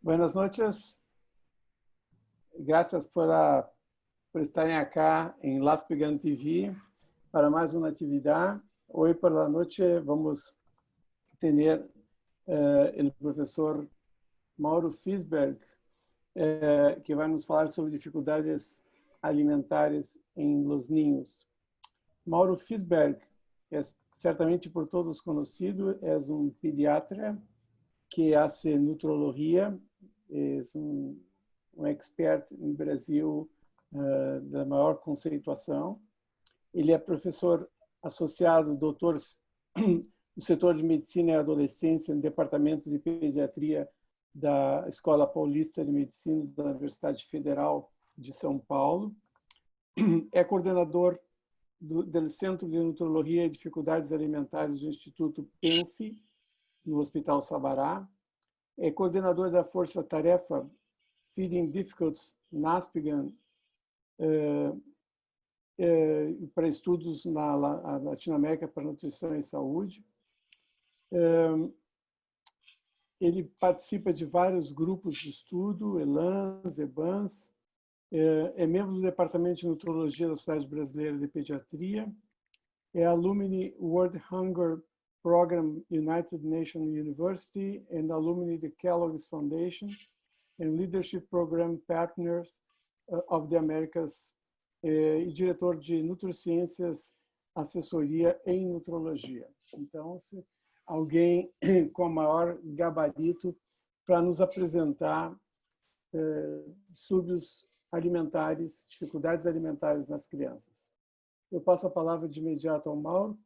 Buenas noches. Gracias por estarem acá em Laspigan TV para mais uma atividade. Hoje pela noite vamos ter o professor Mauro Fisberg, que vai nos falar sobre dificuldades alimentares em los niños. Mauro Fisberg é certamente por todos conhecido, é um pediatra que faz nutrologia, é um expert no Brasil da maior conceituação. Ele é professor associado, doutor no setor de medicina e adolescência no departamento de pediatria da Escola Paulista de Medicina da Universidade Federal de São Paulo. É coordenador do Centro de Nutrologia e Dificuldades Alimentares do Instituto Pense, no Hospital Sabará. É coordenador da Força Tarefa Feeding Difficulties NASPGHAN para estudos na Latinoamérica para nutrição e saúde. Ele participa de vários grupos de estudo, ELANS, EBANS, é membro do Departamento de Nutrologia da Sociedade Brasileira de Pediatria, é alumni World Hunger Program United Nations University and alumni the Kellogg's Foundation and Leadership Program Partners of the Americas e diretor de Nutrociências, Assessoria em Nutrologia. Então, alguém com maior gabarito para nos apresentar subs alimentares, dificuldades alimentares nas crianças. Eu passo a palavra de imediato ao Mauro,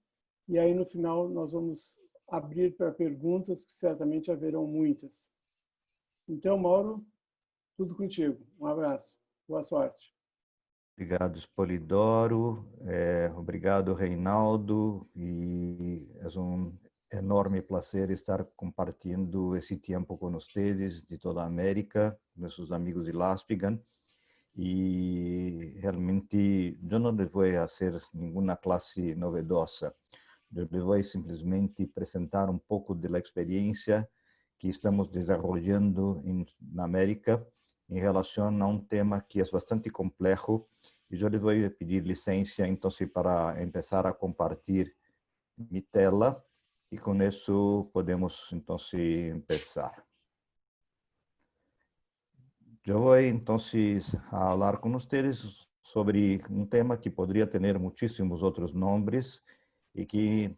e aí no final nós vamos abrir para perguntas, porque certamente haverão muitas. Então, Mauro, tudo contigo. Um abraço. Boa sorte. Obrigado, Spolidoro. Obrigado, Reinaldo. E é um enorme prazer estar compartilhando esse tempo com vocês de toda a América, nossos amigos de Laspigan. E realmente eu não vou fazer nenhuma classe novedosa. Eu vou simplesmente apresentar um pouco da experiência que estamos desenvolvendo na América em relação a um tema que é bastante complexo. E eu lhe vou pedir licença, então, para começar a compartilhar minha tela. E com isso podemos, então, começar. Eu vou, então, falar com vocês sobre um tema que poderia ter muitíssimos outros nomes e que,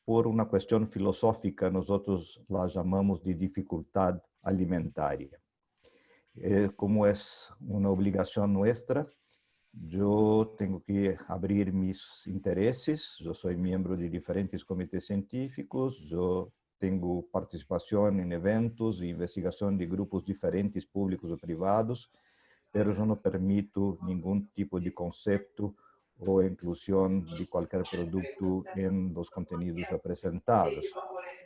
por uma questão filosófica, nós la chamamos de dificuldade alimentária. Como é uma obrigação nossa, eu tenho que abrir meus interesses. Eu sou membro de diferentes comitês científicos, eu tenho participação em eventos e investigação de grupos diferentes, públicos ou privados, mas eu não permito nenhum tipo de conceito ou inclusão de qualquer produto em los contenidos apresentados.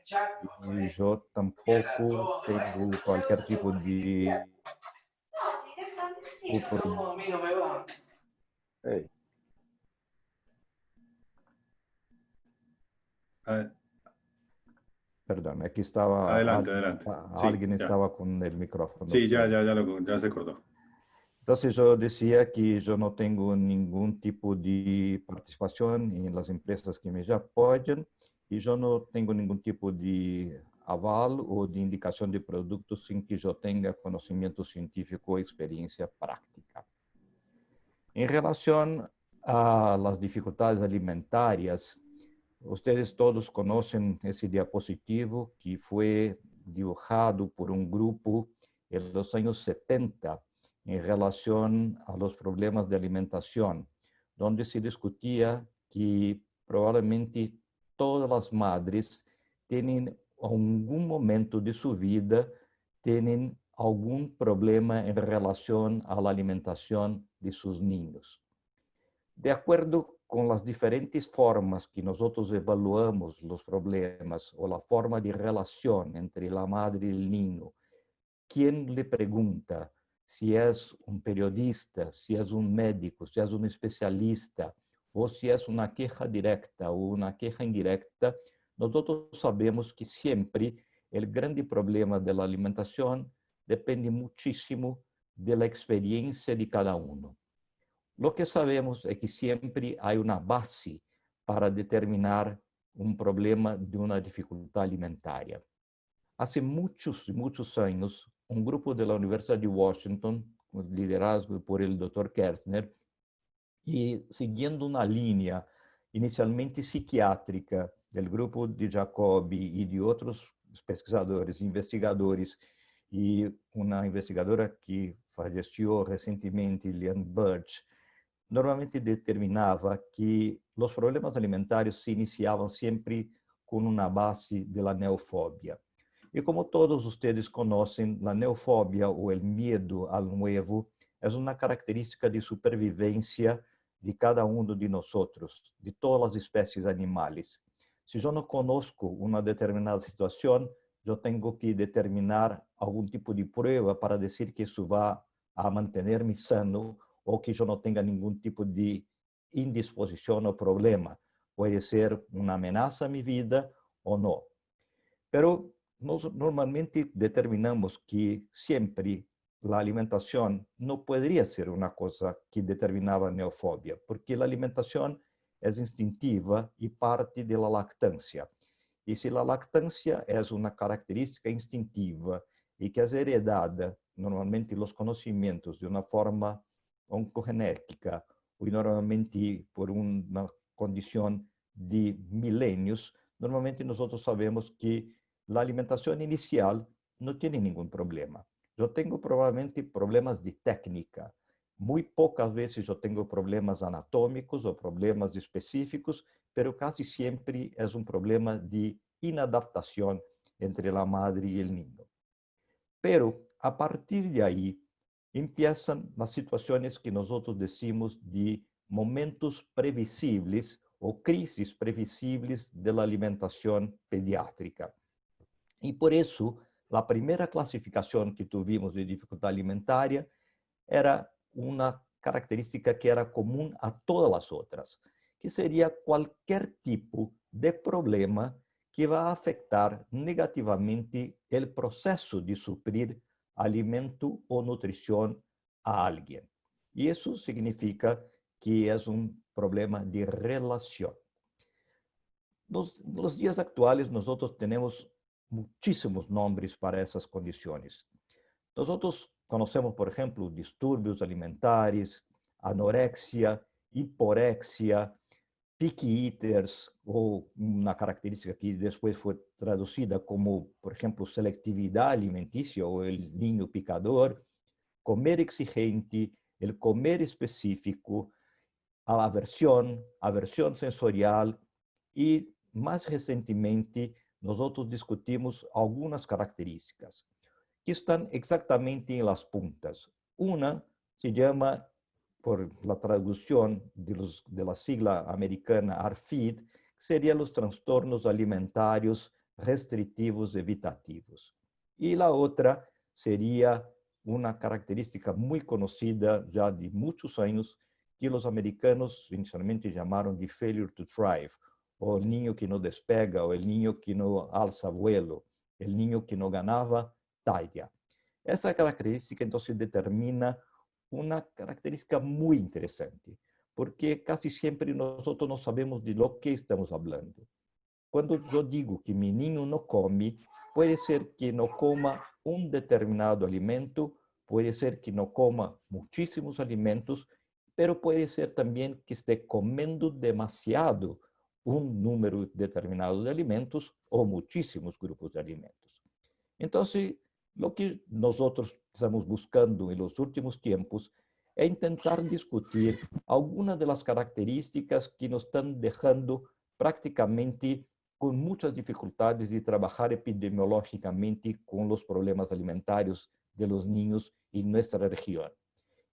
E eu tampouco tenho qualquer tipo de... Perdón, aquí estaba... Adelante. Alguien estaba con el micrófono. Sí, ya se cortó. Entonces yo decía que yo no tengo ningún tipo de participación en las empresas que me apoyan y yo no tengo ningún tipo de aval o de indicación de productos sin que yo tenga conocimiento científico o experiencia práctica. En relación a las dificultades alimentarias, ustedes todos conocen ese diapositivo que fue dibujado por un grupo en los años 70 en relación a los problemas de alimentación, donde se discutía que probablemente todas las madres tienen algún momento de su vida, tienen algún problema en relación a la alimentación de sus niños. De acuerdo con las diferentes formas que nosotros evaluamos los problemas o la forma de relación entre la madre y el niño, ¿quién le pregunta si es un periodista, si es un médico, si es un especialista, o si es una queja directa o una queja indirecta? Nosotros sabemos que siempre el grande problema de la alimentación depende muchísimo de la experiencia de cada uno. Lo que sabemos es que siempre hay una base para determinar un problema de una dificultad alimentaria. Hace muchos años, un grupo de la Universidad de Washington, liderado por el Dr. Kerzner, y siguiendo una línea inicialmente psiquiátrica del grupo de Jacobi y de otros pesquisadores, investigadores, y una investigadora que falleció recientemente, Liane Birch, normalmente determinaba que los problemas alimentarios se iniciaban siempre con una base de la neofobia. Y como todos ustedes conocen, la neofobia o el miedo al nuevo es una característica de supervivencia de cada uno de nosotros, de todas las especies animales. Si yo no conozco una determinada situación, yo tengo que determinar algún tipo de prueba para decir que eso va a mantenerme sano o que yo no tenga ningún tipo de indisposición o problema. Puede ser una amenaza a mi vida o no. Pero normalmente determinamos que siempre la alimentación no podría ser una cosa que determinaba neofobia, porque la alimentación es instintiva y parte de la lactancia. Y si la lactancia es una característica instintiva y que es heredada, normalmente los conocimientos de una forma oncogenética o normalmente por una condición de milenios, normalmente nosotros sabemos que la alimentación inicial no tiene ningún problema. Yo tengo probablemente problemas de técnica. Muy pocas veces yo tengo problemas anatómicos o problemas específicos, pero casi siempre es un problema de inadaptación entre la madre y el niño. Pero a partir de ahí empiezan las situaciones que nosotros decimos de momentos previsibles o crisis previsibles de la alimentación pediátrica. Y por eso, la primera clasificación que tuvimos de dificultad alimentaria era una característica que era común a todas las otras, que sería cualquier tipo de problema que va a afectar negativamente el proceso de suplir alimento o nutrición a alguien. Y eso significa que es un problema de relación. Nos días actuales, nosotros tenemos muchísimos nombres para essas condições. Nós conhecemos, por exemplo, distúrbios alimentares, anorexia, hiporexia, picky eaters, ou uma característica que depois foi traduzida como, por exemplo, seletividade alimentícia, ou o ninho picador, comer exigente, o comer específico, a aversión sensorial e, mais recentemente, nós discutimos algumas características que estão exatamente em las puntas. Uma se chama, por la traducción de la sigla americana ARFID, que serían los trastornos alimentarios restrictivos evitativos. Y la otra sería una característica muy conocida ya de muchos años que los americanos inicialmente llamaron de failure to thrive, o el niño que no despega, o el niño que no alza vuelo, el niño que no ganaba talla. Essa característica, entonces, determina una característica muy interesante, porque casi siempre nosotros no sabemos de lo que estamos hablando. Cuando yo digo que mi niño no come, puede ser que no coma un determinado alimento, puede ser que no coma muchísimos alimentos, pero puede ser también que esté comiendo demasiado un número determinado de alimentos o muchísimos grupos de alimentos. Entonces, lo que nosotros estamos buscando en los últimos tiempos es intentar discutir algunas de las características que nos están dejando prácticamente con muchas dificultades de trabajar epidemiológicamente con los problemas alimentarios de los niños en nuestra región.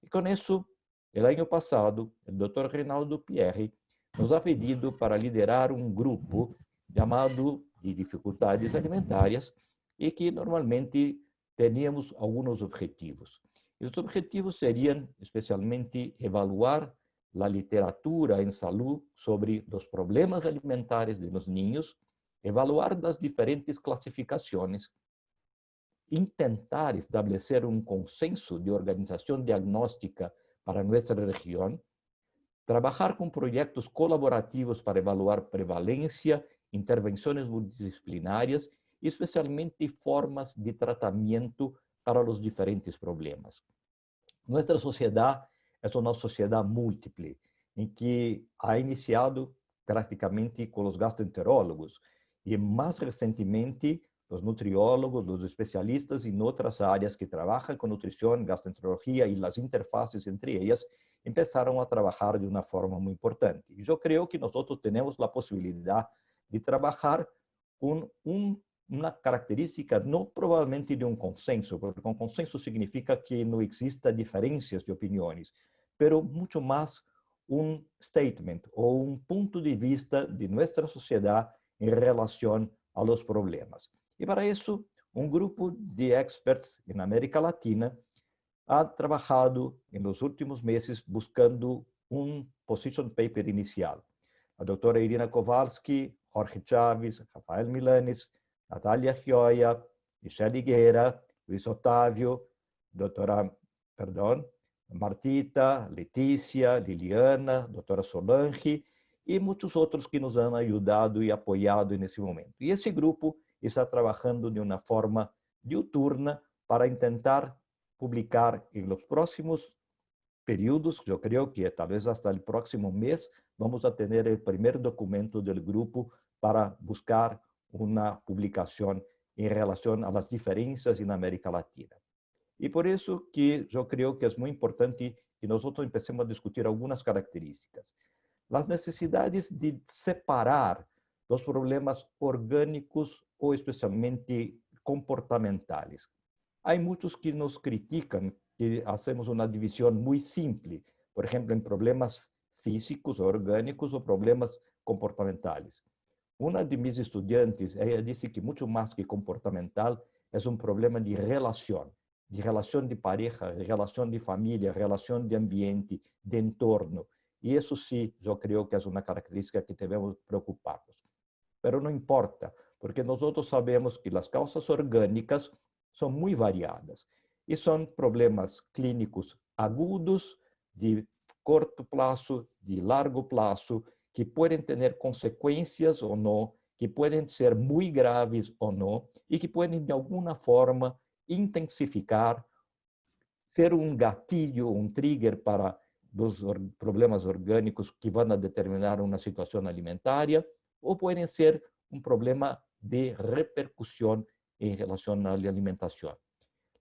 Y con eso, el año pasado, el doctor Reinaldo Pierri nos ha pedido para liderar un grupo llamado de dificultades alimentarias y que normalmente teníamos algunos objetivos. Los objetivos serían especialmente evaluar la literatura en salud sobre los problemas alimentares de los niños, evaluar las diferentes clasificaciones intentar establecer un consenso de organización diagnóstica para nuestra región, trabajar con proyectos colaborativos para evaluar prevalencia, intervenciones multidisciplinarias y especialmente formas de tratamiento para los diferentes problemas. Nuestra sociedad es una sociedad múltiple, en que ha iniciado prácticamente con los gastroenterólogos y más recientemente los nutriólogos, los especialistas en otras áreas que trabajan con nutrición, gastroenterología y las interfaces entre ellas, empezaron a trabajar de una forma muy importante. Y yo creo que nosotros tenemos la posibilidad de trabajar con una característica, no probablemente de un consenso, porque un consenso significa que no exista diferencias de opiniones, pero mucho más un statement o un punto de vista de nuestra sociedad en relación a los problemas. Y para eso, un grupo de experts en América Latina ha trabajado en los últimos meses buscando un position paper inicial. La doctora Irina Kowalski, Jorge Chávez, Rafael Milanes, Natalia Gioia, Michelle Higuera, Luis Otávio, Martita, Letícia, Liliana, doutora Solange e muitos outros que nos han ayudado e apoiado nesse momento. E esse grupo está trabalhando de uma forma diuturna para tentar publicar em los próximos períodos, eu creio que talvez hasta o próximo mês, vamos a ter o primeiro documento do grupo para buscar uma publicação em relação às diferenças na América Latina. E por isso que eu creio que é muito importante que nós empecemos a discutir algumas características. As necessidades de separar os problemas orgânicos ou especialmente comportamentais. Há muitos que nos criticam que hacemos uma divisão muito simples, por exemplo, em problemas físicos, orgânicos ou problemas comportamentais. Uma de mis estudantes, ela disse que muito mais que comportamental, é um problema de relação de pareja, relação de família, relação de ambiente, de entorno. E isso sim, eu creio que é uma característica que devemos preocupar-nos. Mas não importa, porque nós sabemos que as causas orgânicas são muito variadas e são problemas clínicos agudos, de curto prazo, de largo prazo, que podem ter consequências ou não, que podem ser muito graves ou não, e que podem, de alguma forma, intensificar, ser um gatilho, um trigger para os problemas orgânicos que vão determinar uma situação alimentária, ou podem ser um problema de repercussão em relação à alimentação.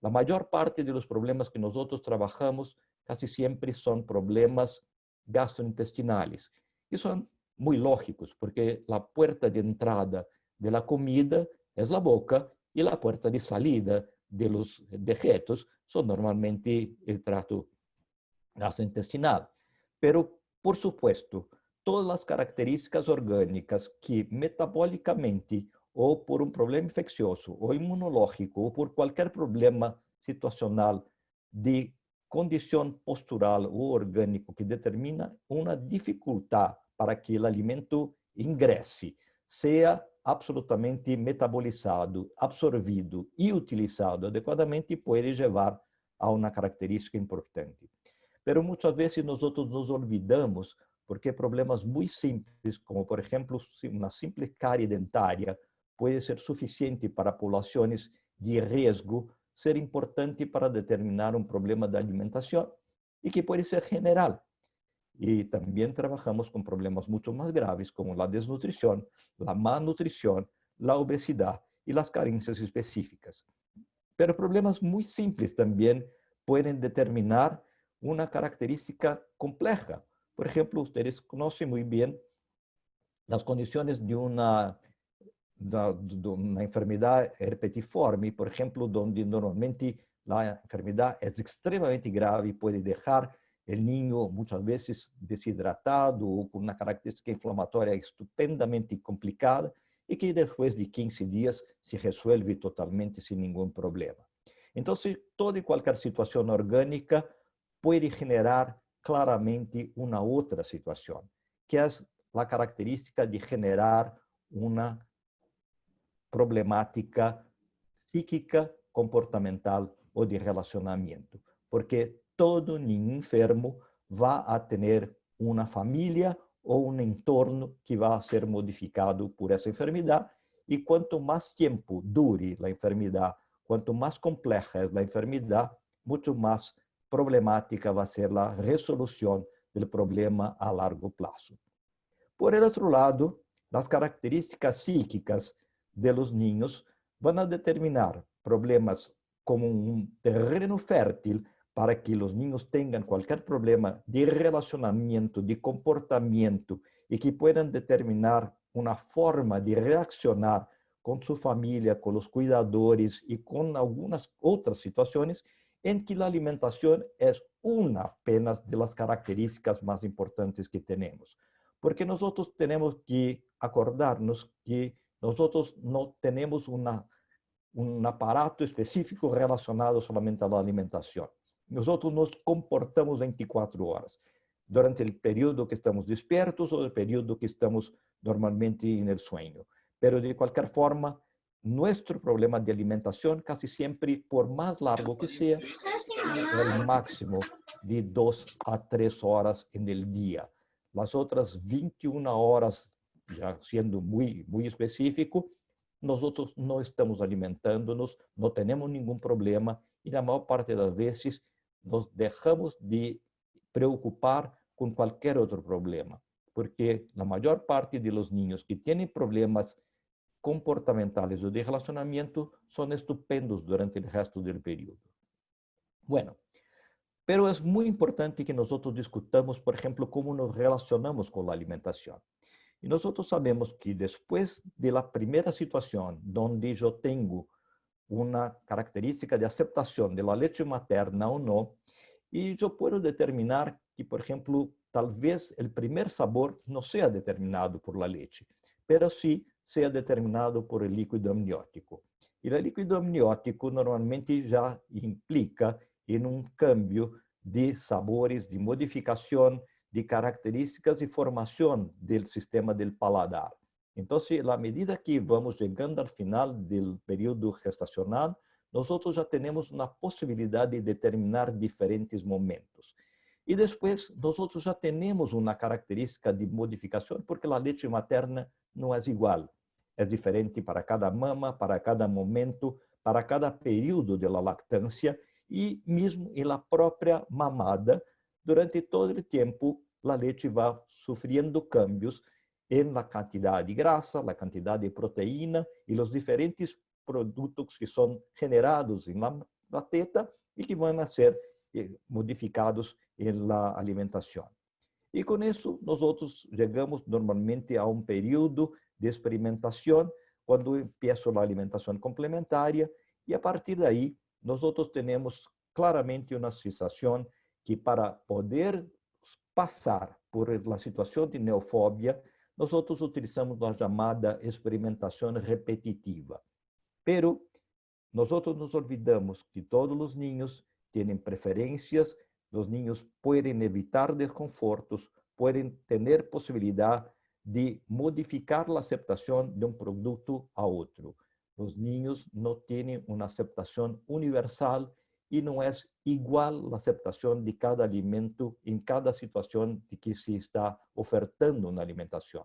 A maior parte dos problemas que nós trabalhamos casi sempre são problemas gastrointestinais, que são muito lógicos, porque a porta de entrada da comida é a boca e a porta de salida de los dejetos são normalmente o trato gastrointestinal. Pero, por supuesto, todas as características orgânicas que metabolicamente ou por um problema infeccioso ou imunológico ou por qualquer problema situacional de condição postural ou orgânico que determina uma dificuldade para que o alimento ingresse, seja absolutamente metabolizado, absorvido e utilizado adequadamente, pode levar a uma característica importante. Pero muitas vezes nós nos olvidamos porque problemas muito simples, como por exemplo uma simples cárie dentária, pode ser suficiente para populações de risco, ser importante para determinar um problema de alimentação e que pode ser general. E também trabalhamos com problemas muito mais graves, como a desnutrição, a malnutrição, a obesidade e as carências específicas. Pero problemas muito simples também podem determinar uma característica complexa. Por exemplo, vocês conhecem muito bem as condições de uma enfermidade herpetiforme, por exemplo, onde normalmente a enfermidade é extremamente grave e pode deixar o niño muitas vezes desidratado ou com uma característica inflamatória estupendamente complicada e que depois de 15 dias se resolve totalmente sem nenhum problema. Então, toda e qualquer situação orgânica pode generar claramente uma outra situação, que é a característica de generar uma problemática psíquica comportamental o de relacionamiento, porque todo niño enfermo va a tener una familia o un entorno que va a ser modificado por esa enfermedad, y cuanto más tiempo dure la enfermedad, cuanto más compleja es la enfermedad, mucho más problemática va a ser la resolución del problema a largo plazo. Por el otro lado, las características psíquicas de los niños van a determinar problemas como un terreno fértil para que los niños tengan cualquier problema de relacionamiento, de comportamiento, y que puedan determinar una forma de reaccionar con su familia, con los cuidadores y con algunas otras situaciones en que la alimentación es una apenas de las características más importantes que tenemos. Porque nosotros tenemos que acordarnos que nosotros no tenemos un aparato específico relacionado solamente a la alimentación. Nosotros nos comportamos 24 horas, durante el periodo que estamos despiertos o el periodo que estamos normalmente en el sueño. Pero de cualquier forma, nuestro problema de alimentación casi siempre, por más largo que sea, es el máximo de 2 a 3 horas en el día. Las otras 21 horas, ya siendo muy específico, nosotros no estamos alimentándonos, no tenemos ningún problema, y la mayor parte de las veces nos dejamos de preocupar con cualquier otro problema, porque la mayor parte de los niños que tienen problemas comportamentales o de relacionamiento son estupendos durante el resto del periodo. Bueno, pero es muy importante que nosotros discutamos, por ejemplo, cómo nos relacionamos con la alimentación. Y nosotros sabemos que después de la primera situación donde yo tengo una característica de aceptación de la leche materna o no, y yo puedo determinar que, por ejemplo, tal vez el primer sabor no sea determinado por la leche, pero sí sea determinado por el líquido amniótico. Y el líquido amniótico normalmente ya implica en un cambio de sabores, de modificación, de características y formación del sistema del paladar. Entonces, a medida que vamos llegando al final del periodo gestacional, nosotros ya tenemos una posibilidad de determinar diferentes momentos. Y después, nosotros ya tenemos una característica de modificación, porque la leche materna no es igual. Es diferente para cada mama, para cada momento, para cada periodo de la lactancia, y mismo en la propia mamada, durante todo el tiempo, la leche va sufriendo cambios en la cantidad de grasa, la cantidad de proteína y los diferentes productos que son generados en la teta y que van a ser modificados en la alimentación. Y con eso nosotros llegamos normalmente a un periodo de experimentación cuando empieza la alimentación complementaria, y a partir de ahí nosotros tenemos claramente una sensación que para poder pasar por la situación de neofobia, nosotros utilizamos la llamada experimentación repetitiva. Pero nosotros nos olvidamos que todos los niños tienen preferencias, los niños pueden evitar desconfortos, pueden tener posibilidad de modificar la aceptación de un producto a otro. Los niños no tienen una aceptación universal y no es igual la aceptación de cada alimento en cada situación de que se está ofertando una alimentación.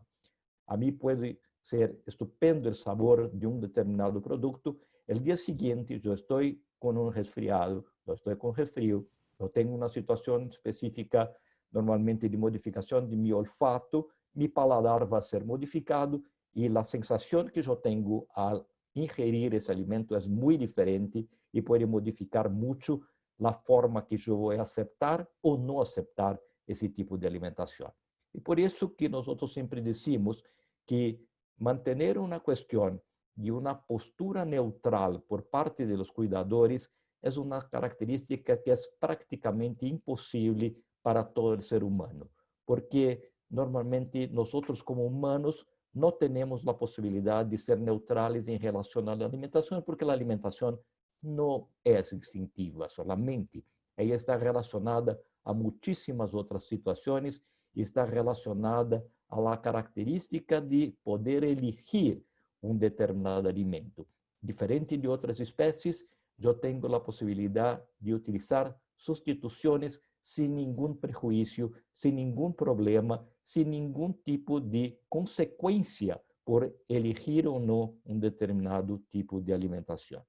A mí puede ser estupendo el sabor de un determinado producto. El día siguiente yo estoy con un resfriado, yo estoy con resfrío, yo tengo una situación específica normalmente de modificación de mi olfato, mi paladar va a ser modificado y la sensación que yo tengo al ingerir ese alimento es muy diferente y puede modificar mucho la forma que yo voy a aceptar o no aceptar ese tipo de alimentación. Y por eso que nosotros siempre decimos que mantener una cuestión y una postura neutral por parte de los cuidadores es una característica que es prácticamente imposible para todo el ser humano, porque normalmente nosotros como humanos no tenemos la posibilidad de ser neutrales en relación a la alimentación, porque la alimentación no es instintiva solamente. Ella está relacionada a muchísimas otras situaciones y está relacionada a la característica de poder elegir un determinado alimento. Diferente de otras especies, yo tengo la posibilidad de utilizar sustituciones sin ningún prejuicio, sin ningún problema, sin ningún tipo de consecuencia por elegir o no un determinado tipo de alimentación.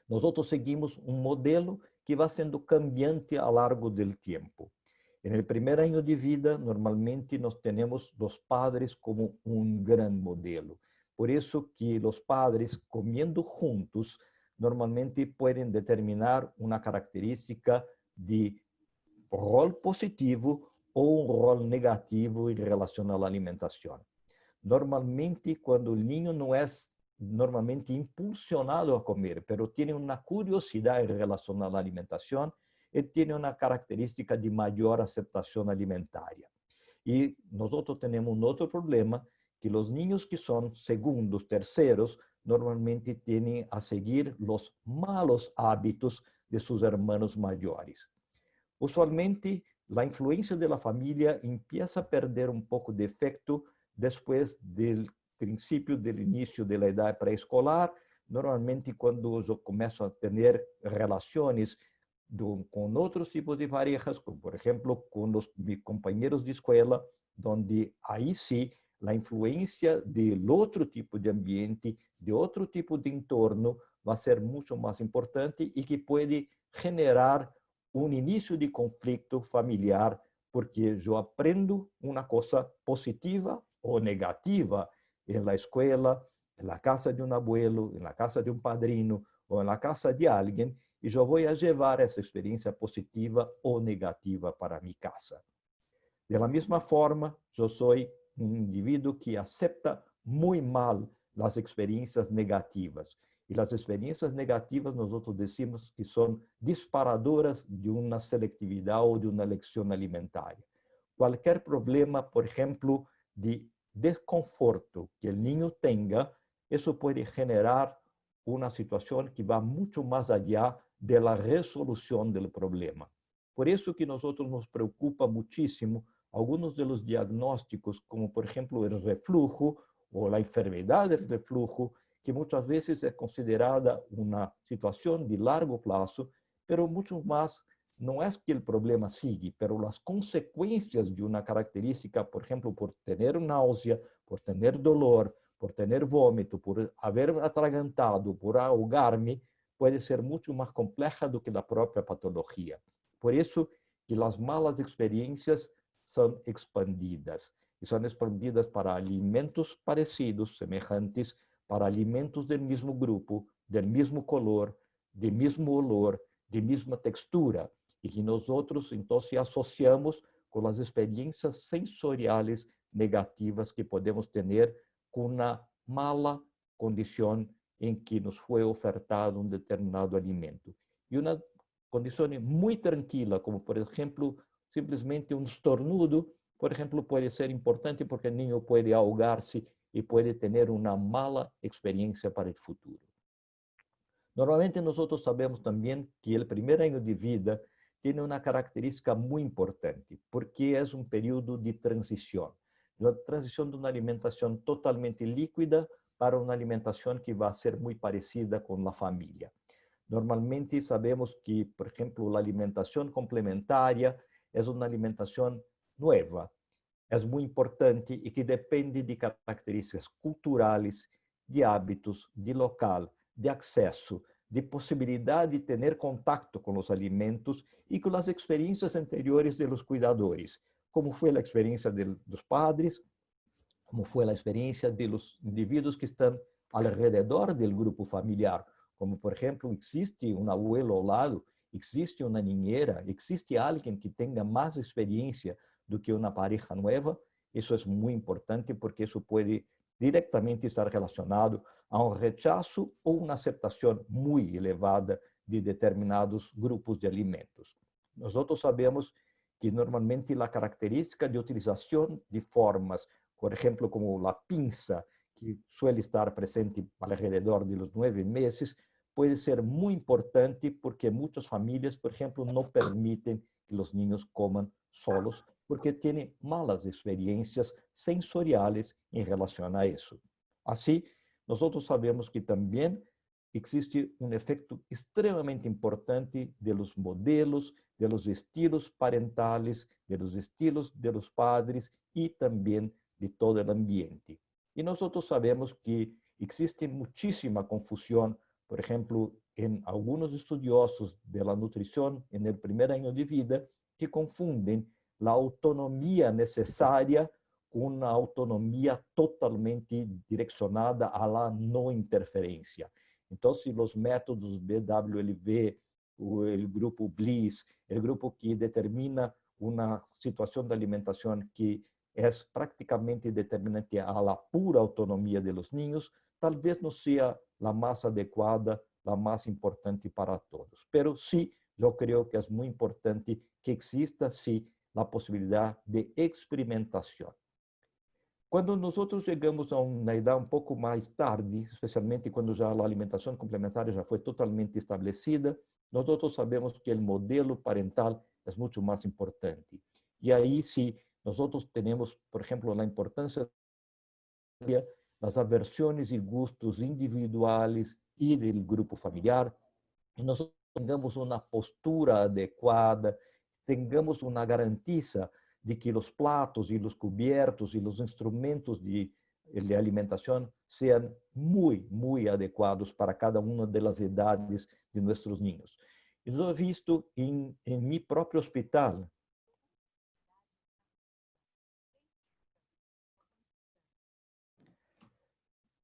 Nosotros seguimos un modelo que va siendo cambiante a lo largo del tiempo. En el primer año de vida, normalmente nos tenemos los padres como un gran modelo. Por eso que los padres comiendo juntos normalmente pueden determinar una característica de rol positivo o un rol negativo en relación a la alimentación. Normalmente, cuando el niño no es normalmente impulsionado a comer, pero tiene una curiosidad en relación a la alimentación, él tiene una característica de mayor aceptación alimentaria. Y nosotros tenemos un otro problema, que los niños que son segundos, terceros, normalmente tienen a seguir los malos hábitos de sus hermanos mayores. Usualmente, la influencia de la familia empieza a perder un poco de efecto después del principio del inicio de la edad preescolar. Normalmente, cuando yo comienzo a tener relaciones con otros tipos de parejas, como por ejemplo con mis compañeros de escuela, donde ahí sí la influencia del otro tipo de ambiente, de otro tipo de entorno, va a ser mucho más importante y que puede generar un inicio de conflicto familiar, porque yo aprendo una cosa positiva o negativa en la escuela, en la casa de un abuelo, en la casa de un padrino o en la casa de alguien, y yo voy a llevar esa experiencia positiva o negativa para mi casa. De la misma forma, yo soy un individuo que acepta muy mal las experiencias negativas. Y las experiencias negativas nosotros decimos que son disparadoras de una selectividad o de una elección alimentaria. Cualquier problema, por ejemplo, de desconforto que el niño tenga, eso puede generar una situación que va mucho más allá de la resolución del problema. Por eso que nosotros nos preocupa muchísimo algunos de los diagnósticos, como por ejemplo el reflujo o la enfermedad del reflujo, que muchas veces es considerada una situación de largo plazo, pero mucho más no es que el problema sigue, pero las consecuencias de una característica, por ejemplo, por tener náusea, por tener dolor, por tener vómito, por haber atragantado, por ahogarme, puede ser mucho más compleja do que la propia patología. Por eso que las malas experiencias son expandidas. Y son expandidas para alimentos parecidos, semejantes, para alimentos del mismo grupo, del mismo color, del mismo olor, de misma textura. Y que nosotros entonces asociamos con las experiencias sensoriales negativas que podemos tener con una mala condición en que nos fue ofertado un determinado alimento. Y una condición muy tranquila, como por ejemplo, simplesmente un estornudo, por ejemplo, puede ser importante porque el niño puede ahogarse y puede tener una mala experiencia para el futuro. Normalmente nosotros sabemos también que el primer año de vida tiene una característica muy importante, porque es un periodo de transición de una alimentación totalmente líquida para una alimentación que va a ser muy parecida con la familia. Normalmente sabemos que, por ejemplo, la alimentación complementaria es una alimentación nueva, es muy importante y que depende de características culturales, de hábitos, de local, de acceso, de posibilidad de tener contacto con los alimentos y con las experiencias anteriores de los cuidadores, como fue la experiencia de los padres, como fue la experiencia de los individuos que están alrededor del grupo familiar, como por ejemplo existe un abuelo al lado, existe una niñera, existe alguien que tenga más experiencia do que una pareja nueva. Eso es muy importante porque eso puede directamente estar relacionado a un rechazo o una aceptación muy elevada de determinados grupos de alimentos. Nosotros sabemos que normalmente la característica de utilización de formas, por ejemplo, como la pinza, que suele estar presente alrededor de los 9 meses, puede ser muy importante porque muchas familias, por ejemplo, no permiten que los niños coman solos porque tienen malas experiencias sensoriales en relación a eso. Así, nosotros sabemos que también existe um efeito extremamente importante de los modelos, de los estilos parentales, de los estilos de los padres e também de todo o ambiente. E nós sabemos que existe muitíssima confusão, por exemplo, em alguns estudiosos da nutrição no primeiro ano de vida, que confundem a autonomia necessária com a autonomia totalmente direcionada à la não interferência. Então, se os métodos BWLV, o grupo Bliss, o grupo que determina uma situação de alimentação que é praticamente determinante a la pura autonomia de los niños, talvez não seja a mais adequada, a mais importante para todos. Pero sí, eu creio que é muito importante que exista, sí, a possibilidade de experimentação. Quando nós chegamos a uma idade um pouco mais tarde, especialmente quando já a alimentação complementar já foi totalmente estabelecida, nós sabemos que o modelo parental é muito mais importante. E aí, sim, nós temos, por exemplo, a importância das aversões e gostos individuais e do grupo familiar, e nós tengamos uma postura adequada, tengamos uma garantia de que os pratos e os cobertos e os instrumentos de alimentação sejam muito adequados para cada uma das idades de nossos niños. Eu he visto em meu próprio hospital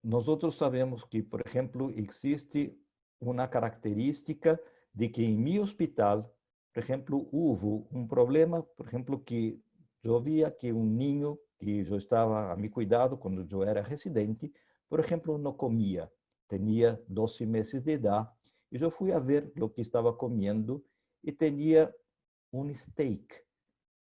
nós sabemos que, por exemplo, existe uma característica de que em meu hospital, por exemplo, houve um problema, por exemplo, que eu via que um niño que eu estava a meu cuidado quando eu era residente, por exemplo, não comia, tinha 12 meses de idade, e eu fui a ver o que estava comendo e tinha um steak,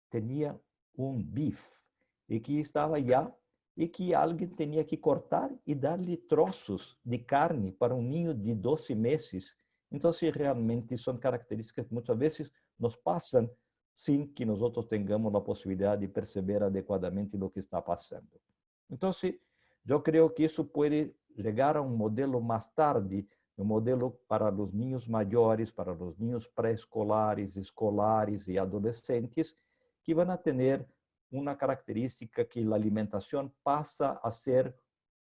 tinha um bife, e que estava já e que alguém tinha que cortar e dar-lhe troços de carne para um ninho de 12 meses. Então, realmente são características que muitas vezes nos passam sem que nós tenhamos a possibilidade de perceber adequadamente o que está passando. Então, eu creio que isso pode chegar a um modelo mais tarde, um modelo para os ninhos maiores, para os ninhos pré-escolares, escolares e adolescentes, que vão ter uma característica que a alimentação passa a ser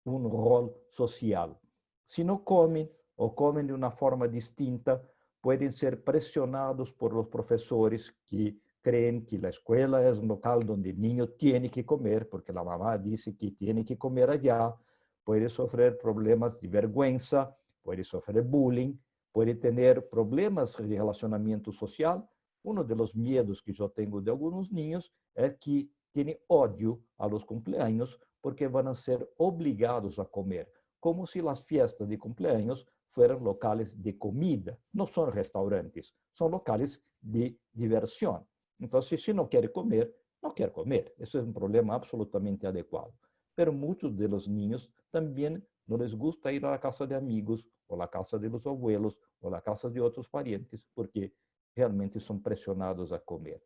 um rol social. Se não comem ou comem de uma forma distinta, podem ser pressionados por os professores que creem que a escola é um local onde o niño tem que comer, porque a mamá disse que tem que comer allá, pode sofrer problemas de vergüenza, pode sofrer bullying, pode ter problemas de relacionamento social. Um dos medos que eu tenho de alguns niños é que têm ódio a los cumpleaños porque vão ser obrigados a comer, como se as fiestas de cumpleaños fueran locales de comida. Não são restaurantes, são locales de diversión. Então, se não quer comer, não quer comer. Isso é um problema absolutamente adequado. Pero muitos de los niños também não les gusta ir à casa de amigos, ou à casa de los abuelos, ou à casa de outros parientes, porque realmente são pressionados a comer.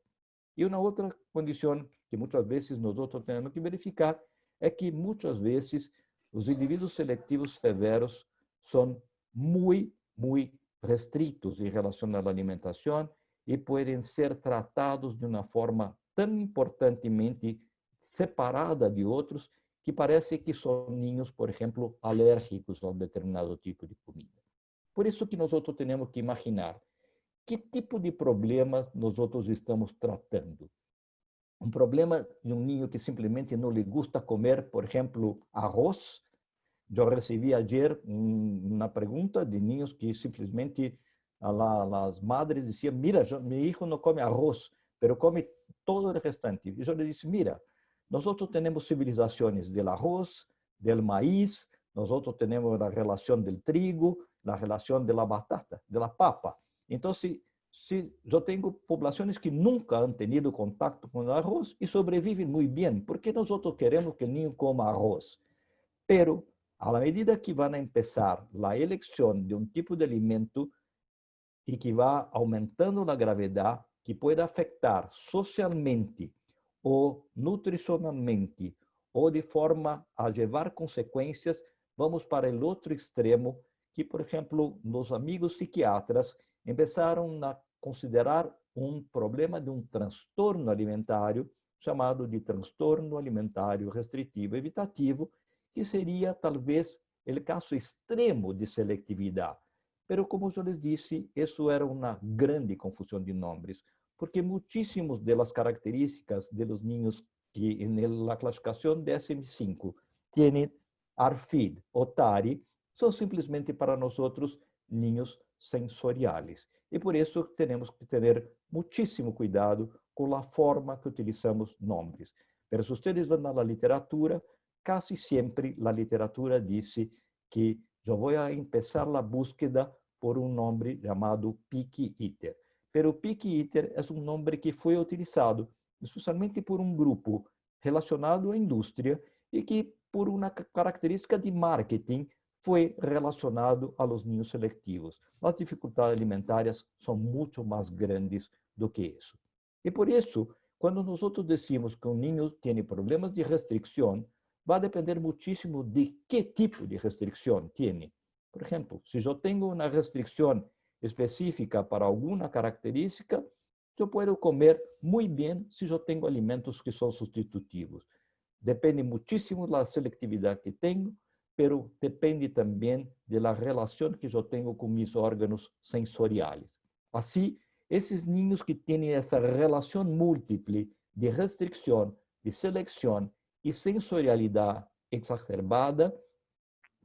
E uma outra condição que muitas vezes nós temos que verificar é que muitas vezes os indivíduos selectivos severos são muito restritos em relação à alimentação e podem ser tratados de uma forma tão importantemente separada de outros que parece que são ninhos, por exemplo, alérgicos a um determinado tipo de comida. Por isso que nós temos que imaginar que tipo de problemas nós estamos tratando. Um problema de um niño que simplesmente não lhe gusta comer, por exemplo, arroz. Eu recebi ayer uma pergunta de niños que simplesmente as madres diziam: mira, meu filho não come arroz, pero come todo o restante. E eu lhe disse: mira, nós temos civilizações do arroz, do maíz, nós temos a relação do trigo, a relação da batata, da papa. Então, se eu tenho populações que nunca han tenido contato com o arroz e sobrevivem muito bem, porque nós queremos que o niño coma arroz. Pero, à medida que vão começar a eleição de um tipo de alimento e que vai aumentando a gravidade, que pode afetar socialmente ou nutricionalmente, ou de forma a levar consequências, vamos para o outro extremo, que, por exemplo, os amigos psiquiatras começaram a considerar um problema de um transtorno alimentar chamado de transtorno alimentar restritivo evitativo, que seria talvez o caso extremo de seletividade. Pero, como eu lhes disse, isso era uma grande confusão de nomes, porque muitíssimos das características de los niños que na classificação DSM-5 têm ARFID ou TARI, são simplesmente para nós niños sensoriales. E por isso temos que ter muitíssimo cuidado com a forma que utilizamos nomes. Mas se vocês vão na literatura, casi sempre a literatura diz que eu vou começar a búsqueda por um nome chamado picky eater. Pero picky eater é um nome que foi utilizado especialmente por um grupo relacionado à indústria e que, por uma característica de marketing, foi relacionado a los niños selectivos. As dificuldades alimentares são muito mais grandes do que isso. E por isso, quando nós decimos que um niño tem problemas de restrição, vai depender muitíssimo de que tipo de restrição tem. Por exemplo, se eu tenho uma restrição específica para alguma característica, eu posso comer muito bem se eu tenho alimentos que são substitutivos. Depende muitíssimo da seletividade que tenho, pero depende também da relação que eu tenho com meus órgãos sensoriais. Assim, esses niños que têm essa relação múltiple de restrição, de seleção e sensorialidade exacerbada,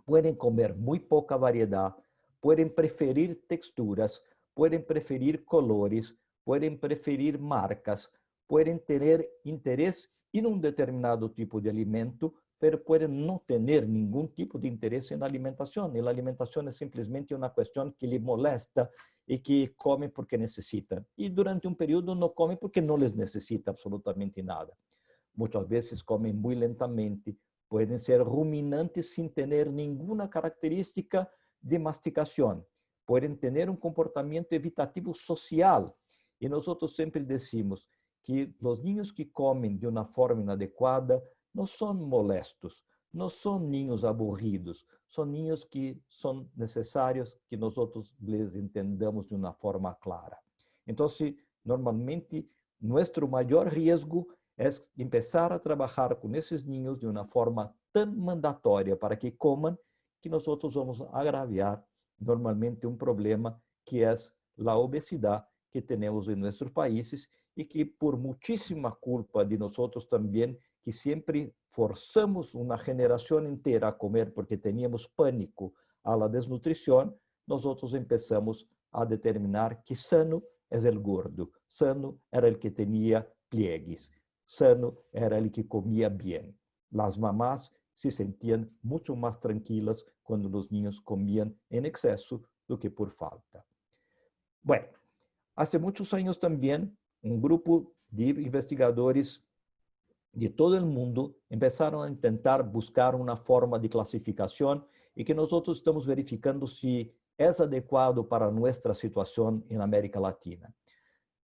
podem comer muito pouca variedade, podem preferir texturas, podem preferir colores, podem preferir marcas, podem ter interesse em um determinado tipo de alimento, mas podem não ter nenhum tipo de interesse na alimentação. E a alimentação é simplesmente uma questão que lhe molesta e que come porque necessitam. E durante um período não come porque não les necessita absolutamente nada. Muitas vezes comem muito lentamente, podem ser ruminantes sem ter nenhuma característica de masticação, podem ter um comportamento evitativo social. E nós sempre decimos que os niños que comem de uma forma inadequada não são molestos, não são niños aburridos, são niños que são necessários que nós les entendamos de uma forma clara. Então, normalmente, nosso maior risco é começar a trabalhar com esses niños de uma forma tão mandatória para que comam, que nós vamos agravar normalmente um problema que é a obesidade que temos em nossos países e que, por muitíssima culpa de nós também, que sempre forçamos uma geração inteira a comer porque tínhamos pânico à desnutrição, nós começamos a determinar que sano é o gordo, sano era o que tinha pliegues, sano era o que comia bem. As mamás se sentiam muito mais tranquilas quando os niños comiam em excesso do que por falta. Bueno, há muitos anos também, um grupo de investigadores de todo o mundo começaram a tentar buscar uma forma de classificação e que nós estamos verificando se é adequado para nossa situação em América Latina.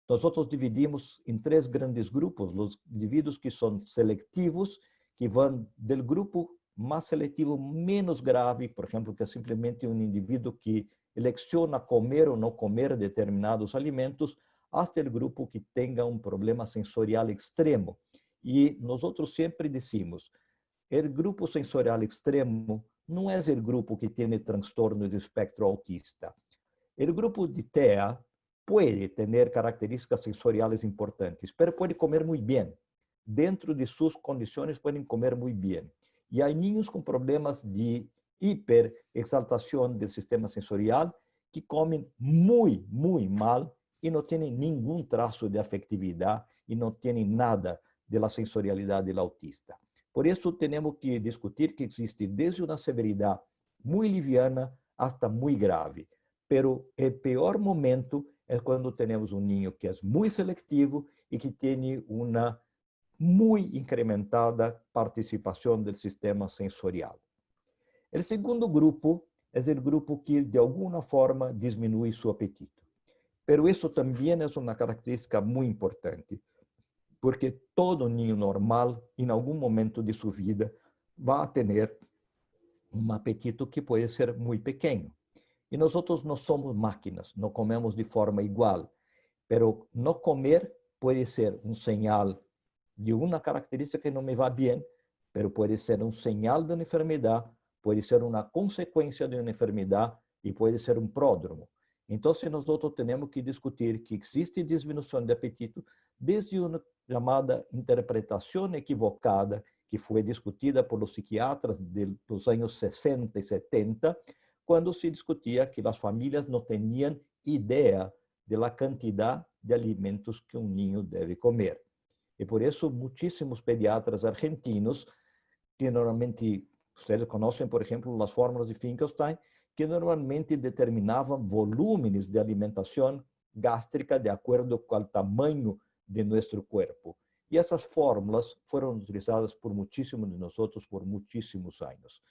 Nós dividimos em 3 grandes grupos: os indivíduos que são selectivos, que vão do grupo mais seletivo, menos grave, por exemplo, que é simplesmente um indivíduo que seleciona comer ou não comer determinados alimentos, até o grupo que tenha um problema sensorial extremo. E nós sempre decimos, o grupo sensorial extremo não é o grupo que tem transtorno do espectro autista. O grupo de TEA pode ter características sensoriais importantes, mas pode comer muito bem. Dentro de suas condições, podem comer muito bem. E há niños com problemas de hiperexaltação do sistema sensorial que comem muito, muito mal e não têm nenhum traço de afetividade e não têm nada da sensorialidade do autista. Por isso, temos que discutir que existe desde uma severidade muito liviana hasta muito grave. Pero o pior momento é quando temos um niño que é muito seletivo e que tem uma muito incrementada participação do sistema sensorial. O segundo grupo é o grupo que, de alguma forma, diminui seu apetite. Pero isso também é uma característica muito importante, porque todo niño normal, em algum momento de sua vida, vai ter um apetite que pode ser muito pequeno. Y nosotros no somos máquinas, no comemos de forma igual, pero no comer puede ser un señal de una característica que no me va bien, pero puede ser un señal de una enfermedad, puede ser una consecuencia de una enfermedad y puede ser un pródromo. Entonces nosotros tenemos que discutir que existe disminución de apetito desde una llamada interpretación equivocada que fue discutida por los psiquiatras de los años 60 y 70, cuando se discutía que las familias no tenían idea de la cantidad de alimentos que un niño debe comer. Y por eso muchísimos pediatras argentinos, que normalmente, ustedes conocen, por ejemplo, las fórmulas de Finkelstein, que normalmente determinaban volúmenes de alimentación gástrica de acuerdo con el tamaño de nuestro cuerpo. Y esas fórmulas fueron utilizadas por muchísimos de nosotros por muchísimos años.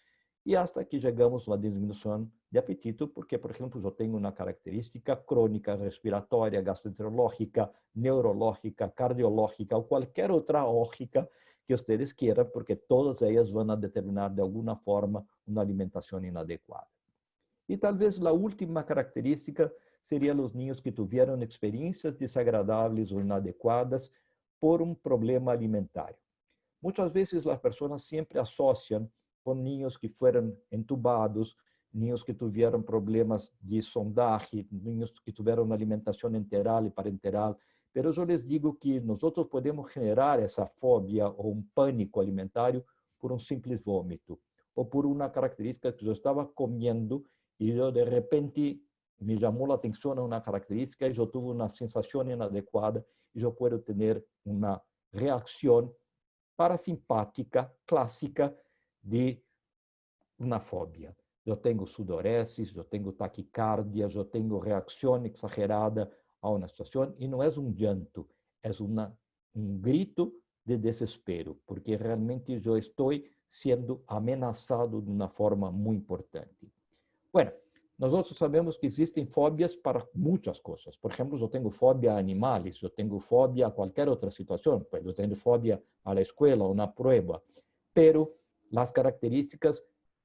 Y hasta que llegamos a la disminución de apetito, porque, por ejemplo, yo tengo una característica crónica, respiratoria, gastroenterológica, neurológica, cardiológica o cualquier otra lógica que ustedes quieran, porque todas ellas van a determinar de alguna forma una alimentación inadecuada. Y tal vez la última característica sería los niños que tuvieron experiencias desagradables o inadecuadas por un problema alimentario. Muchas veces las personas siempre asocian con niños que fueron entubados, niños que tuvieron problemas de sondaje, niños que tuvieron una alimentación enteral y parenteral. Pero yo les digo que nosotros podemos generar esa fobia o un pánico alimentario por un simple vómito o por una característica que yo estaba comiendo y yo de repente me llamó la atención a una característica y yo tuve una sensación inadecuada y yo puedo tener una reacción parasimpática clássica de uma fobia. Eu tenho sudoresis, eu tenho taquicardia, eu tenho reação exagerada a uma situação e não é um llanto, é grito de desespero, porque realmente eu estou sendo ameaçado de uma forma muito importante. Bueno, nós sabemos que existem fobias para muitas coisas. Por exemplo, eu tenho fobia a animais, eu tenho fobia a qualquer outra situação, eu tenho fobia a la escola, a uma prova, pero as características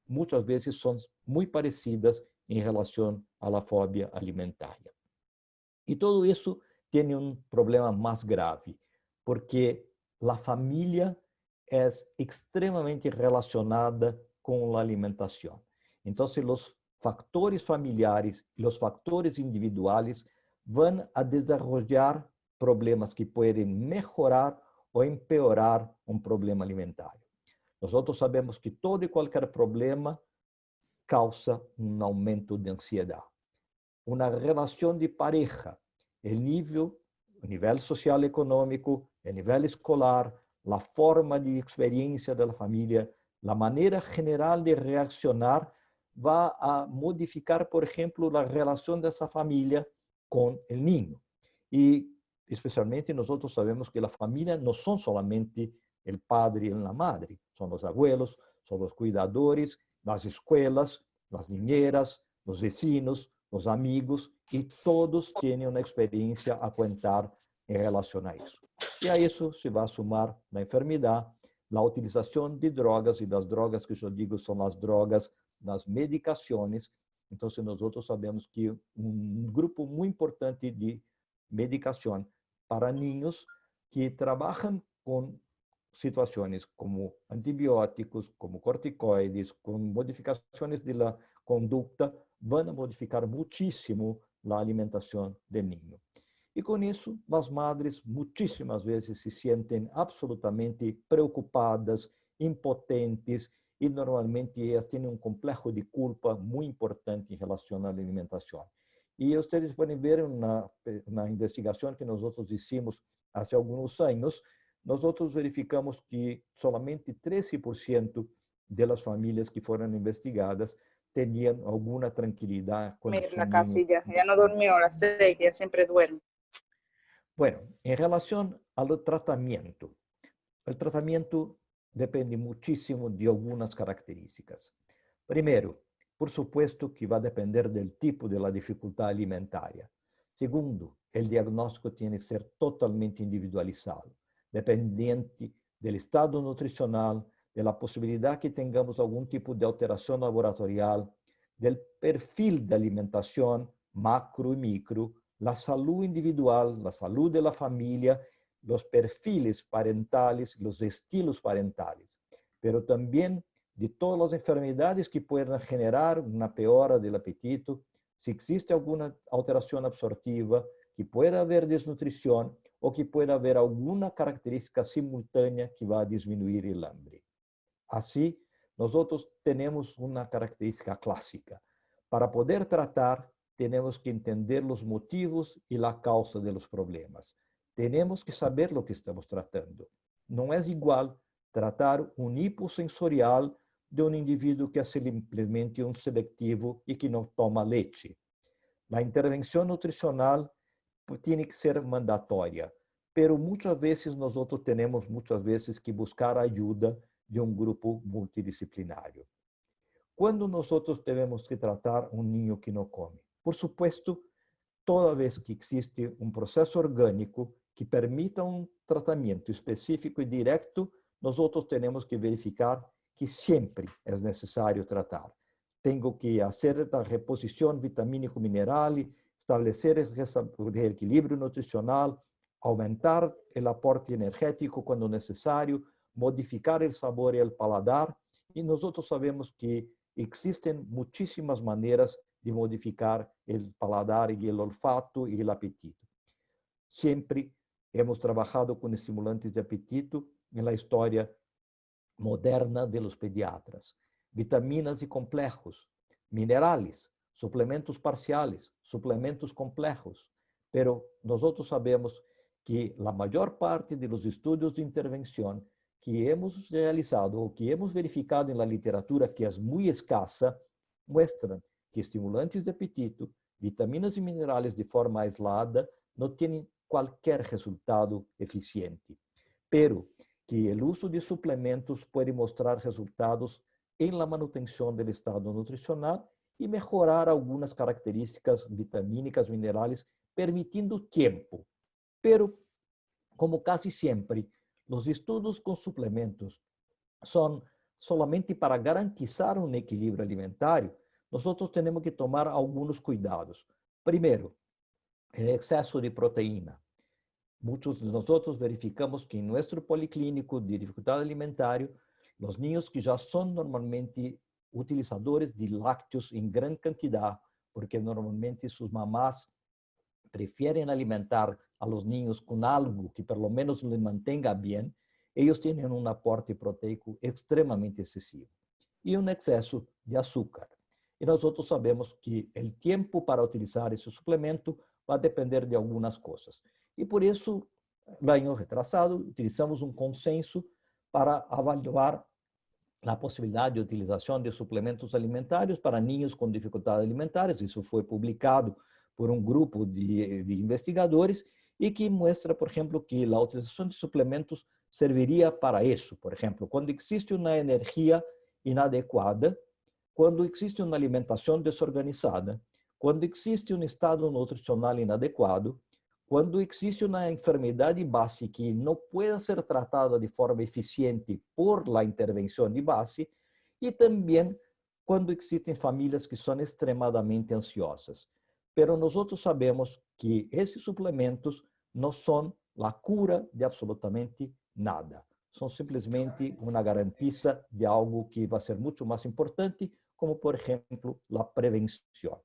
muitas vezes são muito parecidas em relação à la fobia alimentaria. E todo isso tem um problema mais grave, porque a família é extremamente relacionada com a alimentação. Então, os factores familiares e os factores individuais vão a desenvolver problemas que podem melhorar ou empeorar um problema alimentar. Nós sabemos que todo e qualquer problema causa um aumento de ansiedade. Uma relação de pareja, o nível social e econômico, o nível escolar, a forma de experiência da família, a maneira geral de reaccionar vai a modificar, por exemplo, a relação dessa família com o niño. E, especialmente, nós sabemos que a família não são solamente o padre e a madre, são os abuelos, são os cuidadores, as escolas, as niñeras, os vecinos, os amigos, e todos têm uma experiência a contar em relação a isso. E a isso se vai somar a enfermidade, a utilização de drogas, e das drogas que eu digo são as drogas nas medicações. Então, nós sabemos que um grupo muito importante de medicação para niños que trabalham com situações como antibióticos, como corticoides, com modificações da conduta, vão modificar muitíssimo a alimentação do niño. E com isso, as madres muitíssimas vezes se sentem absolutamente preocupadas, impotentes, e normalmente elas têm um complexo de culpa muito importante em relação à alimentação. E vocês podem ver na investigação que nós fizemos há alguns anos, nós verificamos que somente 13% das famílias que foram investigadas tinham alguma tranquilidade. Mira, casi ya no durmió a las 6, ya siempre duerme. Bueno, em relação ao tratamento, o tratamento depende muchísimo de algunas características. Primero, por supuesto que va a depender del tipo de la dificultad alimentaria. Segundo, el diagnóstico tiene que ser totalmente individualizado, dependiente del estado nutricional, de la posibilidad que tengamos algún tipo de alteración laboratorial, del perfil de alimentación macro y micro, la salud individual, la salud de la familia, los perfiles parentales, los estilos parentales, pero también de todas las enfermedades que puedan generar una peora del apetito, si existe alguna alteración absortiva, que pueda haber desnutrición o que pueda haber alguna característica simultánea que va a disminuir el hambre. Así, nosotros tenemos una característica clásica. Para poder tratar, tenemos que entender los motivos y la causa de los problemas. Tenemos que saber lo que estamos tratando. No es igual tratar un hiposensorial de un individuo que es simplemente un selectivo y que no toma leche. La intervención nutricional tiene que ser mandatoria, pero muchas veces nosotros tenemos que buscar ayuda de un grupo multidisciplinario. ¿Cuándo nosotros tenemos que tratar un niño que no come? Por supuesto, toda vez que existe un proceso orgánico que permita un tratamiento específico y directo, nosotros tenemos que verificar que siempre es necesario tratar. Tengo que hacer la reposición vitamínico-mineral, establecer el equilibrio nutricional, aumentar el aporte energético cuando necesario, modificar el sabor y el paladar. Y nosotros sabemos que existen muchísimas maneras de modificar el paladar y el olfato y el apetito. Siempre hemos trabajado con estimulantes de apetito en la historia moderna de los pediatras. Vitaminas y complejos, minerales, suplementos parciales, suplementos complejos. Pero nosotros sabemos que la mayor parte de los estudios de intervención que hemos realizado o que hemos verificado en la literatura, que es muy escasa, muestran que estimulantes de apetito, vitaminas y minerales de forma aislada no tienen cualquier resultado eficiente. Pero que el uso de suplementos puede mostrar resultados en la manutención del estado nutricional y mejorar algunas características vitamínicas, minerales, permitiendo tiempo. Pero, como casi siempre, los estudios con suplementos son solamente para garantizar un equilibrio alimentario. Nosotros tenemos que tomar algunos cuidados. Primero, el exceso de proteína. Muchos de nosotros verificamos que en nuestro policlínico de dificultad alimentaria, los niños que ya son normalmente utilizadores de lácteos en gran cantidad, porque normalmente sus mamás prefieren alimentar a los niños con algo que por lo menos les mantenga bien, ellos tienen un aporte proteico extremadamente excesivo y un exceso de azúcar. Y nosotros sabemos que el tiempo para utilizar ese suplemento va a depender de algunas cosas. Y por eso, el año retrasado, utilizamos un consenso para evaluar la posibilidad de utilización de suplementos alimentarios para niños con dificultades alimentares. Eso fue publicado por un grupo de investigadores y que muestra, por ejemplo, que la utilización de suplementos serviría para eso. Por ejemplo, cuando existe una energía inadecuada, cuando existe una alimentación desorganizada, cuando existe un estado nutricional inadecuado, quando existe uma enfermidade base que não pueda ser tratada de forma eficiente por la intervenção de base, e também quando existem famílias que são extremadamente ansiosas. Pero nosotros sabemos que esses suplementos não são a cura de absolutamente nada. São simplesmente uma garantia de algo que vai ser muito mais importante, como, por exemplo, a prevenção.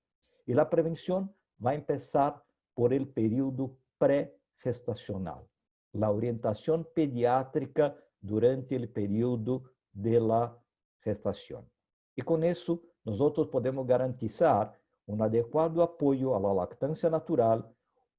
E a prevenção vai começar por el período pré-gestacional, la orientación pediátrica durante el período de la gestación. Y con eso, nosotros podemos garantizar un adecuado apoyo a la lactancia natural,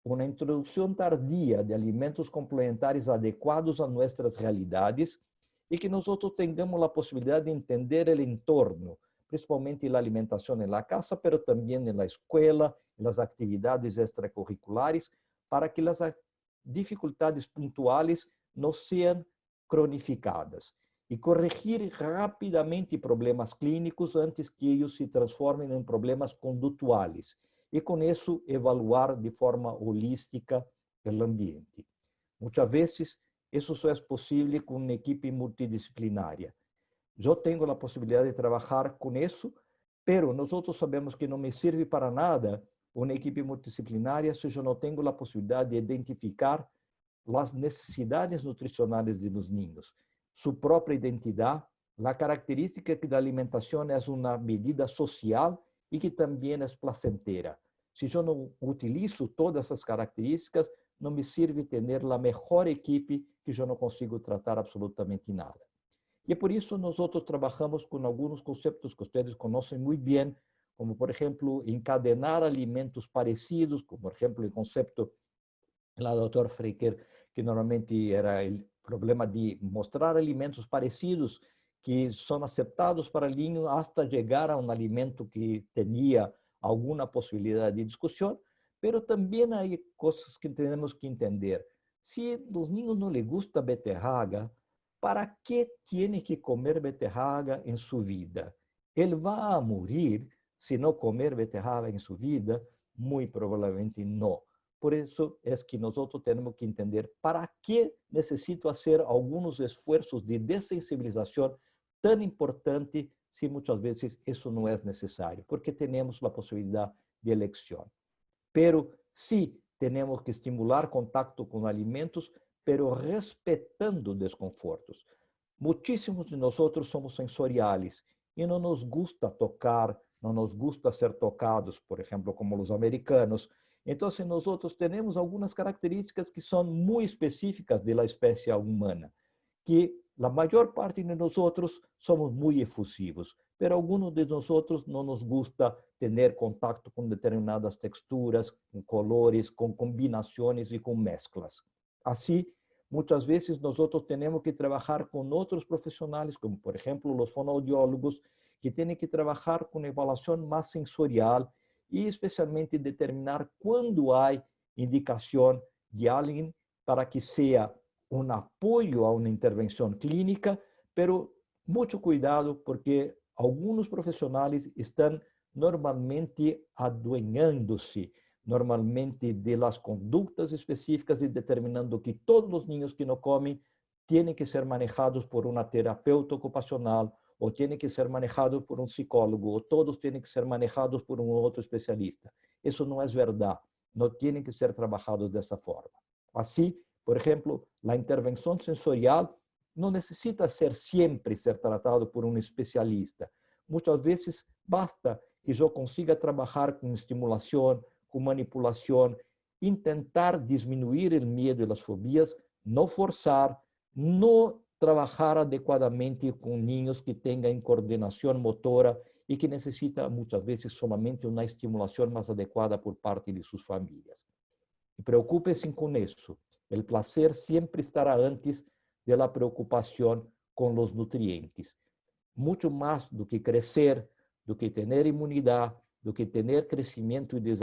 una introducción tardía de alimentos complementares adecuados a nuestras realidades y que nosotros tengamos la posibilidad de entender el entorno, principalmente la alimentación en la casa, pero también en la escuela, en las actividades extracurriculares, para que as dificuldades pontuais não sejam cronificadas e corrigir rapidamente problemas clínicos antes que eles se transformem em problemas condutuais e, com isso, evaluar de forma holística o ambiente. Muitas vezes, isso só é possível com uma equipe multidisciplinária. Eu tenho a possibilidade de trabalhar com isso Pero nosotros sabemos que no me sirve para nada una equipe multidisciplinaria si yo no tengo la posibilidad de identificar las necesidades nutricionales de los niños, su propia identidad, la característica que la alimentación es una medida social y que también es placentera. Si yo no utilizo todas esas características, no me sirve tener la mejor equipe que yo no consigo tratar absolutamente nada. Y por eso nosotros trabajamos con algunos conceptos que ustedes conocen muy bien, como por ejemplo, encadenar alimentos parecidos, como por ejemplo el concepto de la doctora Freker, que normalmente era el problema de mostrar alimentos parecidos que son aceptados para el niño hasta llegar a un alimento que tenía alguna posibilidad de discusión, pero también hay cosas que tenemos que entender. Si a los niños no les gusta beterraga, ¿para qué tiene que comer beterraga en su vida? ¿Él va a morir si no comer beterraga en su vida? Muy probablemente no. Por eso es que nosotros tenemos que entender para qué necesito hacer algunos esfuerzos de desensibilización tan importante si muchas veces eso no es necesario, porque tenemos la posibilidad de elección. Pero sí tenemos que estimular contacto con alimentos, pero respetando desconfortos. Muchísimos de nosotros somos sensoriales y no nos gusta tocar, no nos gusta ser tocados, por ejemplo, como los americanos. Entonces nosotros tenemos algunas características que son muy específicas de la especie humana, que la mayor parte de nosotros somos muy efusivos, pero algunos de nosotros no nos gusta tener contacto con determinadas texturas, con colores, con combinaciones y con mezclas. Así, muchas veces nosotros tenemos que trabajar con otros profesionales, como por ejemplo los fonoaudiólogos, que tienen que trabajar con evaluación más sensorial y especialmente determinar cuándo hay indicación de alguien para que sea un apoyo a una intervención clínica, pero mucho cuidado porque algunos profesionales están normalmente adueñándose normalmente de las conductas específicas y determinando que todos los niños que no comen tienen que ser manejados por una terapeuta ocupacional o tienen que ser manejados por un psicólogo o todos tienen que ser manejados por un otro especialista. Eso no es verdad. No tienen que ser trabajados de esa forma. Así, por ejemplo, la intervención sensorial no necesita siempre ser tratado por un especialista. Muchas veces basta que yo consiga trabajar con estimulación, con manipulación, intentar disminuir el miedo y las fobias, no forzar, no trabajar adecuadamente con niños que tengan coordinación motora y que necesitan muchas veces solamente una estimulación más adecuada por parte de sus familias. Y preocúpense con eso. El placer siempre estará antes de la preocupación con los nutrientes. Mucho más do que crecer, do que tener inmunidad, do que tener crecimiento y desarrollo.